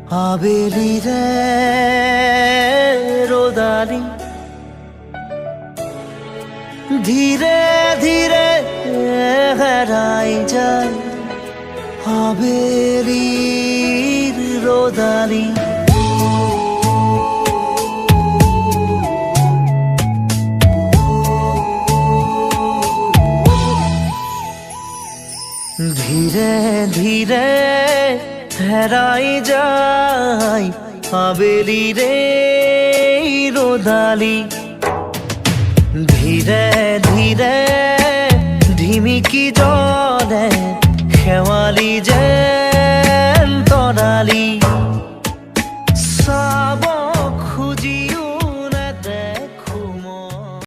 আবেলি রে রোদালি ধীরে ধীরে হারাই যায় আবেলির রোদালি ধীরে ধীরে হেরাই যায় আবেলি রে রোদালি ধীরে ধীরে ঢিমিকি জলে খেওয়ালি যে তরালি